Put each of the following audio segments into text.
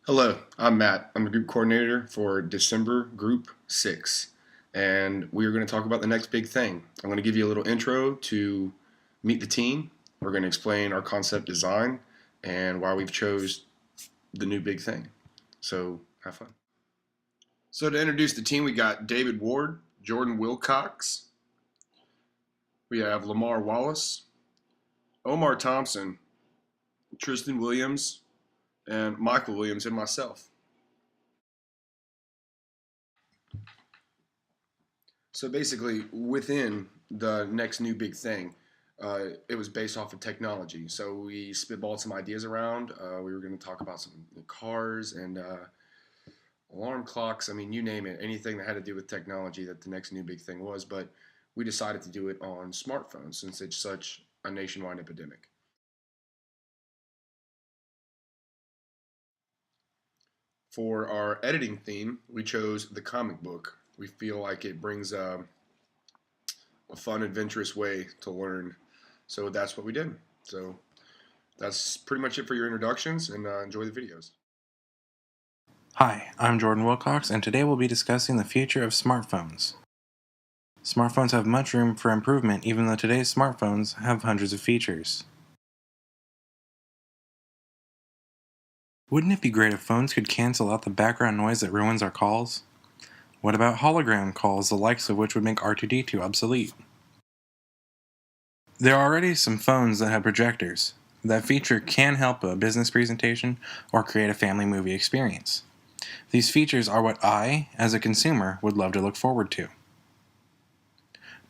Hello, I'm Matt. I'm the group coordinator for December Group 6, and we are going to talk about the next big thing. I'm going to give you a little intro to meet the team. We're going to explain our concept design and why we've chose the new big thing. So have fun. So to introduce the team, we got David Ward, Jordan Wilcox, we have Lamar Wallace, Omar Thompson, Tristan Williams, and Michael Williams, and myself. So basically, within the next new big thing, it was based off of technology. So we spitballed some ideas around. We were going to talk about some cars and alarm clocks. I mean, you name it, anything that had to do with technology that the next new big thing was. But we decided to do it on smartphones since it's such a nationwide epidemic. For our editing theme, we chose the comic book. We feel like it brings a fun, adventurous way to learn. So that's what we did. So that's pretty much it for your introductions, and enjoy the videos. Hi, I'm Jordan Wilcox, and today we'll be discussing the future of smartphones. Smartphones have much room for improvement, even though today's smartphones have hundreds of features. Wouldn't it be great if phones could cancel out the background noise that ruins our calls? What about hologram calls, the likes of which would make R2-D2 obsolete? There are already some phones that have projectors. That feature can help a business presentation or create a family movie experience. These features are what I, as a consumer, would love to look forward to.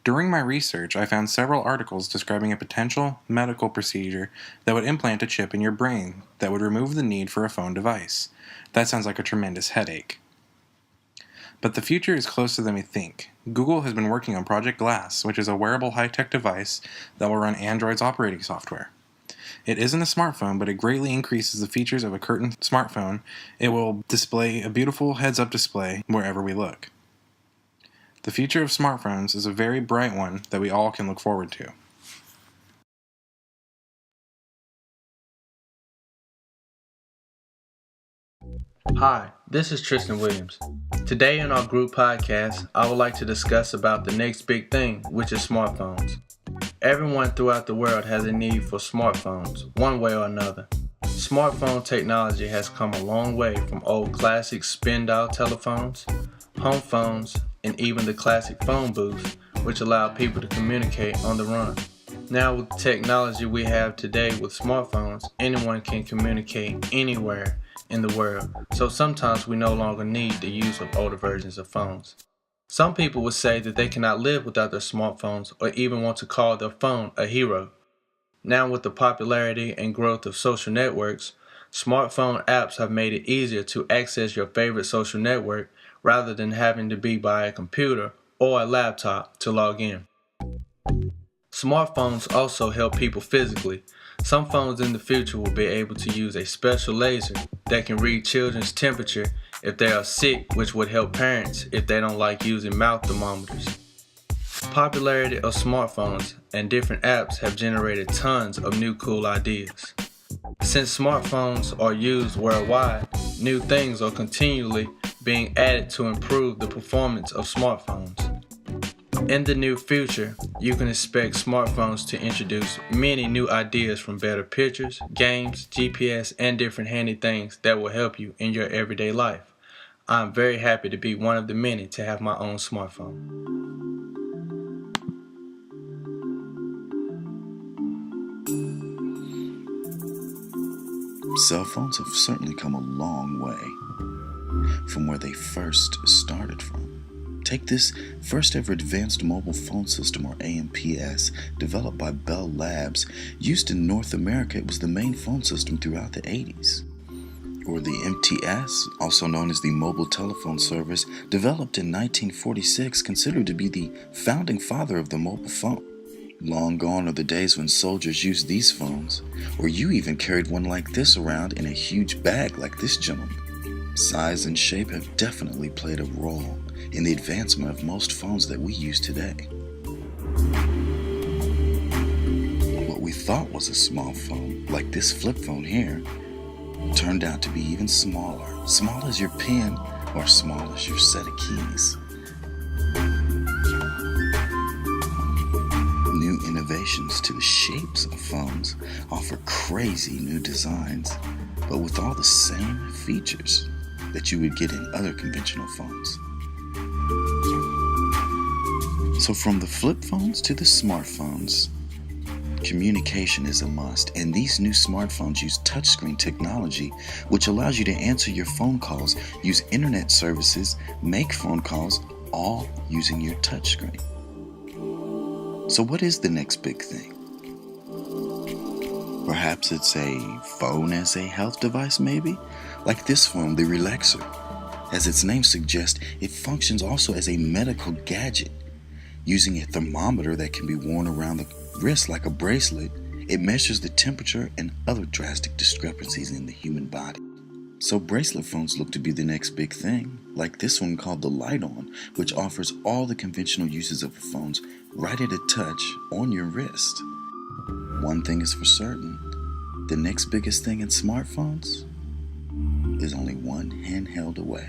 During my research, I found several articles describing a potential medical procedure that would implant a chip in your brain that would remove the need for a phone device. That sounds like a tremendous headache. But the future is closer than we think. Google has been working on Project Glass, which is a wearable high-tech device that will run Android's operating software. It isn't a smartphone, but it greatly increases the features of a current smartphone. It will display a beautiful heads-up display wherever we look. The future of smartphones is a very bright one that we all can look forward to. Hi, this is Tristan Williams. Today in our group podcast, I would like to discuss about the next big thing, which is smartphones. Everyone throughout the world has a need for smartphones, one way or another. Smartphone technology has come a long way from old classic spin-dial telephones, home phones, and even the classic phone booths, which allowed people to communicate on the run. Now with the technology we have today with smartphones, anyone can communicate anywhere in the world, so sometimes we no longer need the use of older versions of phones. Some people would say that they cannot live without their smartphones or even want to call their phone a hero. Now with the popularity and growth of social networks, smartphone apps have made it easier to access your favorite social network rather than having to be by a computer or a laptop to log in. Smartphones also help people physically. Some phones in the future will be able to use a special laser that can read children's temperature if they are sick, which would help parents if they don't like using mouth thermometers. Popularity of smartphones and different apps have generated tons of new cool ideas. Since smartphones are used worldwide, new things are continually being added to improve the performance of smartphones. In the near future, you can expect smartphones to introduce many new ideas from better pictures, games, GPS, and different handy things that will help you in your everyday life. I'm very happy to be one of the many to have my own smartphone. Cell phones have certainly come a long way from where they first started from. Take this first ever advanced mobile phone system, or AMPS, developed by Bell Labs. Used in North America, it was the main phone system throughout the 80s. Or the MTS, also known as the Mobile Telephone Service, developed in 1946, considered to be the founding father of the mobile phone. Long gone are the days when soldiers used these phones, or you even carried one like this around in a huge bag like this gentleman. Size and shape have definitely played a role in the advancement of most phones that we use today. What we thought was a small phone, like this flip phone here, turned out to be even smaller. Small as your pen or small as your set of keys. New innovations to the shapes of phones offer crazy new designs, but with all the same features that you would get in other conventional phones. So from the flip phones to the smartphones, communication is a must, and these new smartphones use touchscreen technology, which allows you to answer your phone calls, use internet services, make phone calls, all using your touchscreen. So what is the next big thing? Perhaps it's a phone as a health device, maybe? Like this phone, the Relaxer. As its name suggests, it functions also as a medical gadget. Using a thermometer that can be worn around the wrist like a bracelet, it measures the temperature and other drastic discrepancies in the human body. So bracelet phones look to be the next big thing, like this one called the Light-On, which offers all the conventional uses of phones right at a touch on your wrist. One thing is for certain, the next biggest thing in smartphones is only one handheld away.